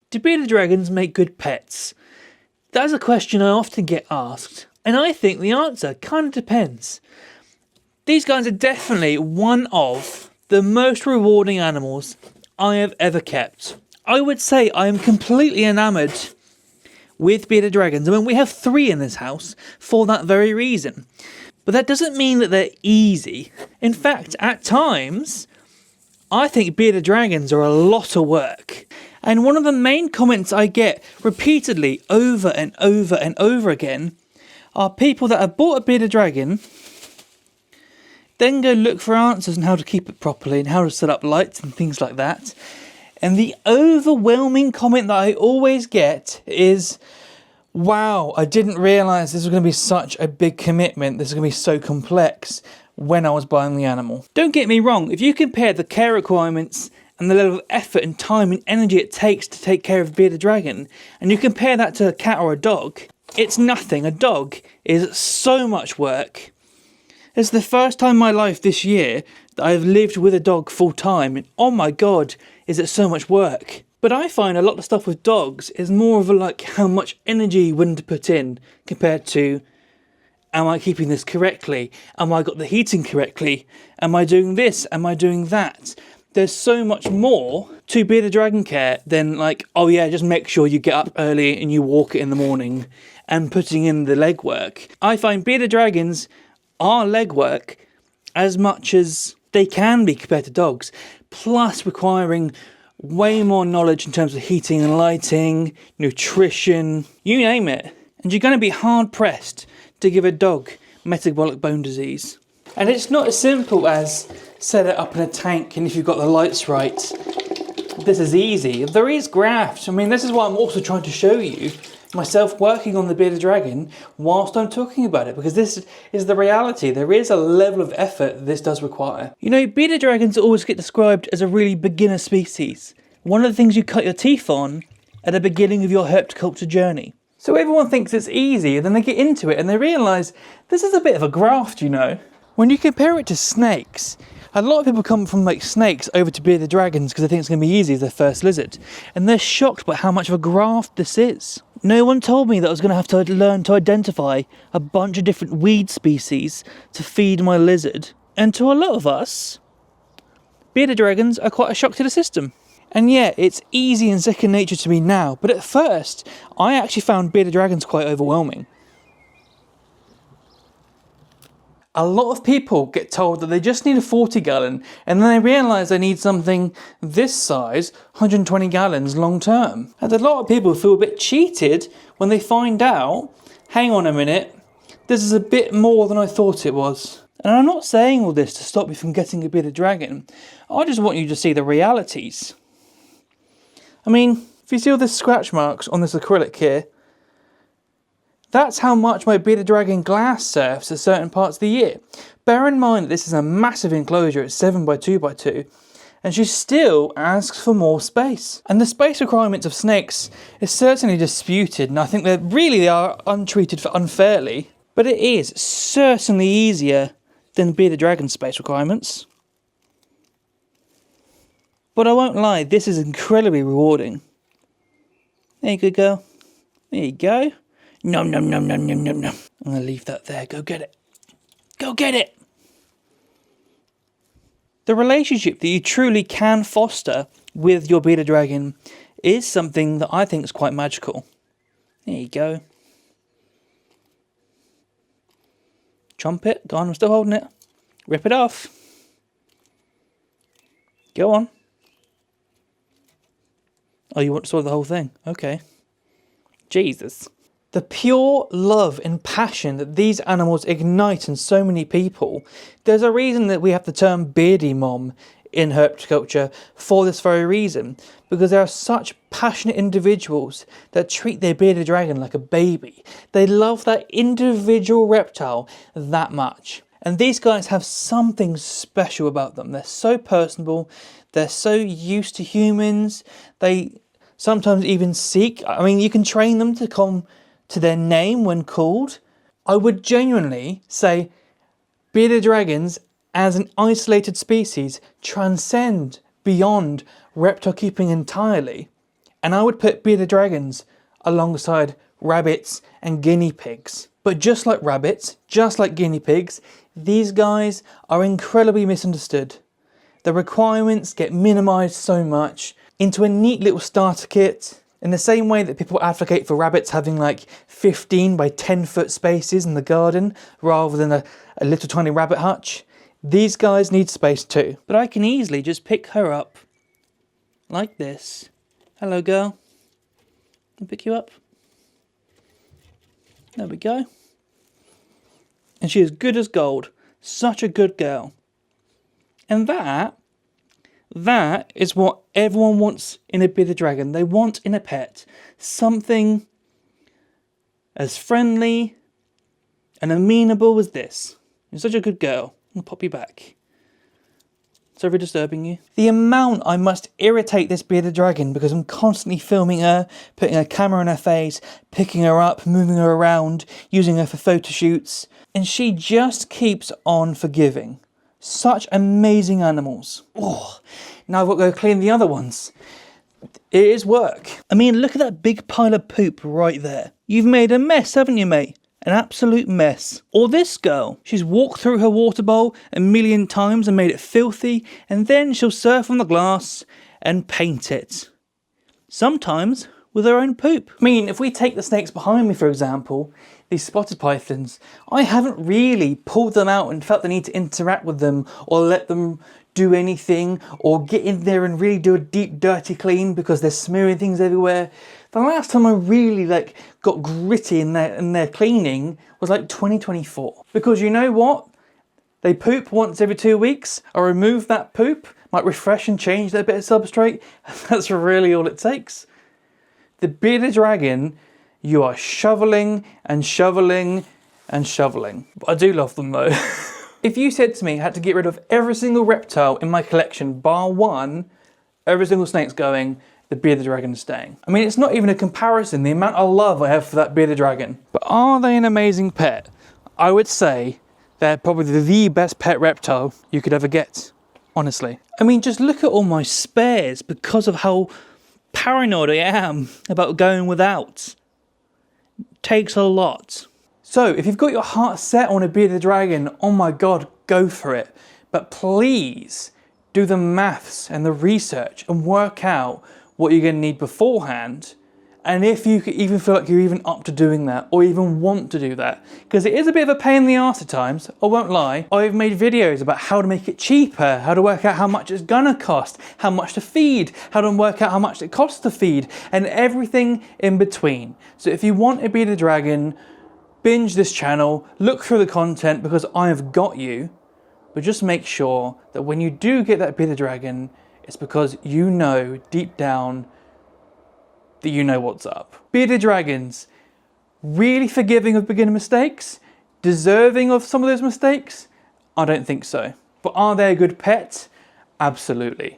Do bearded dragons make good pets? That's a question I often get asked, and I think the answer kind of depends. These guys are definitely one of the most rewarding animals I have ever kept. I would say I am completely enamoured with bearded dragons. I mean, we have 3 in this house for that very reason. But that doesn't mean that they're easy. In fact, at times, I think bearded dragons are a lot of work. And one of the main comments I get repeatedly over and over and over again are people that have bought a bearded dragon, then go look for answers on how to keep it properly and how to set up lights and things like that. And the overwhelming comment that I always get is, wow, I didn't realise this was going to be such a big commitment, this is going to be so complex when I was buying the animal. Don't get me wrong, if you compare the care requirements and the level of effort and time and energy it takes to take care of a bearded dragon, and you compare that to a cat or a dog, it's nothing. A dog is so much work. It's the first time in my life this year that I've lived with a dog full time, and oh my god, is it so much work. But I find a lot of stuff with dogs is more of a like how much energy you're willing to put in compared to, am I keeping this correctly? Am I got the heating correctly? Am I doing this? Am I doing that? There's so much more to bearded dragon care than like, oh yeah, just make sure you get up early and you walk it in the morning and putting in the legwork. I find bearded dragons are legwork as much as they can be compared to dogs, plus requiring way more knowledge in terms of heating and lighting, nutrition, you name it. And you're going to be hard pressed to give a dog metabolic bone disease. And it's not as simple as set it up in a tank and if you've got the lights right, this is easy. There is graft. I mean, this is what I'm also trying to show you, myself working on the bearded dragon whilst I'm talking about it, because this is the reality. There is a level of effort this does require. You know, bearded dragons always get described as a really beginner species. One of the things you cut your teeth on at the beginning of your herpetoculture journey. So everyone thinks it's easy, and then they get into it and they realise this is a bit of a graft, you know. When you compare it to snakes, a lot of people come from like snakes over to bearded dragons because they think it's going to be easy as their first lizard. And they're shocked by how much of a graft this is. No one told me that I was going to have to learn to identify a bunch of different weed species to feed my lizard. And to a lot of us, bearded dragons are quite a shock to the system. And yeah, it's easy and second nature to me now, but at first, I actually found bearded dragons quite overwhelming. A lot of people get told that they just need a 40 gallon, and then they realise they need something this size, 120 gallons long term. And a lot of people feel a bit cheated when they find out, hang on a minute, this is a bit more than I thought it was. And I'm not saying all this to stop you from getting a bearded dragon. I just want you to see the realities. I mean, if you see all the scratch marks on this acrylic here, that's how much my bearded dragon glass surfs at certain parts of the year. Bear in mind that this is a massive enclosure, it's 7x2x2, and she still asks for more space. And the space requirements of snakes is certainly disputed, and I think that really they are untreated for unfairly, but it is certainly easier than bearded dragon space requirements. But I won't lie, this is incredibly rewarding. There you go, girl. There you go. Nom nom nom nom nom nom nom. I'm going to leave that there. Go get it. Go get it. The relationship that you truly can foster with your bearded dragon is something that I think is quite magical. There you go. Chomp it. Go on, I'm still holding it. Rip it off. Go on. Oh, you want to swallow the whole thing? Okay. Jesus. The pure love and passion that these animals ignite in so many people, there's a reason that we have the term beardy mom in herpetoculture for this very reason, because there are such passionate individuals that treat their bearded dragon like a baby. They love that individual reptile that much. And these guys have something special about them. They're so personable, they're so used to humans, they sometimes even seek, I mean, you can train them to come to their name when called. I would genuinely say bearded dragons as an isolated species transcend beyond reptile keeping entirely And I would put bearded dragons alongside rabbits and guinea pigs. But just like rabbits, just like guinea pigs, these guys are incredibly misunderstood. The requirements get minimised so much into a neat little starter kit. In the same way that people advocate for rabbits having like 15 by 10 foot spaces in the garden rather than a little tiny rabbit hutch, these guys need space too. But I can easily just pick her up like this. Hello girl. Can I pick you up? There we go. And she is good as gold. Such a good girl. And that is what everyone wants in a bearded dragon. They want in a pet something as friendly and amenable as this. You're such a good girl. I'll pop you back. Sorry for disturbing you. The amount I must irritate this bearded dragon because I'm constantly filming her, putting a camera in her face, picking her up, moving her around, using her for photo shoots, and she just keeps on forgiving. Such amazing animals. Oh, now I've got to go clean the other ones. It is work. I mean, look at that big pile of poop right there. You've made a mess, haven't you, mate? An absolute mess. Or this girl. She's walked through her water bowl a million times and made it filthy, and then she'll surf on the glass and paint it. Sometimes with her own poop. I mean, if we take the snakes behind me, for example, these spotted pythons, I haven't really pulled them out and felt the need to interact with them or let them do anything or get in there and really do a deep dirty clean because they're smearing things everywhere. The last time I really got gritty in their cleaning was like 2024. Because you know what? They poop once every 2 weeks. I remove that poop, might refresh and change their bit of substrate. That's really all it takes. The bearded dragon, you are shoveling and shoveling and shoveling. But I do love them though. If you said to me I had to get rid of every single reptile in my collection bar one, every single snake's going, the bearded dragon is staying. I mean, it's not even a comparison, the amount of love I have for that bearded dragon. But are they an amazing pet? I would say they're probably the best pet reptile you could ever get, honestly. I mean, just look at all my spares because of how paranoid I am about going without. Takes a lot. So if you've got your heart set on a bearded dragon, oh my god, go for it. But please do the maths and the research and work out what you're going to need beforehand. And if you even feel like you're even up to doing that or even want to do that, because it is a bit of a pain in the arse at times, I won't lie. I've made videos about how to make it cheaper, how to work out how much it's gonna cost, how much to feed, how to work out how much it costs to feed, and everything in between. So if you want to be the dragon, binge this channel, look through the content because I have got you, but just make sure that when you do get that bearded dragon, it's because you know deep down that you know what's up. Bearded dragons, really forgiving of beginner mistakes? Deserving of some of those mistakes? I don't think so. But are they a good pet? Absolutely.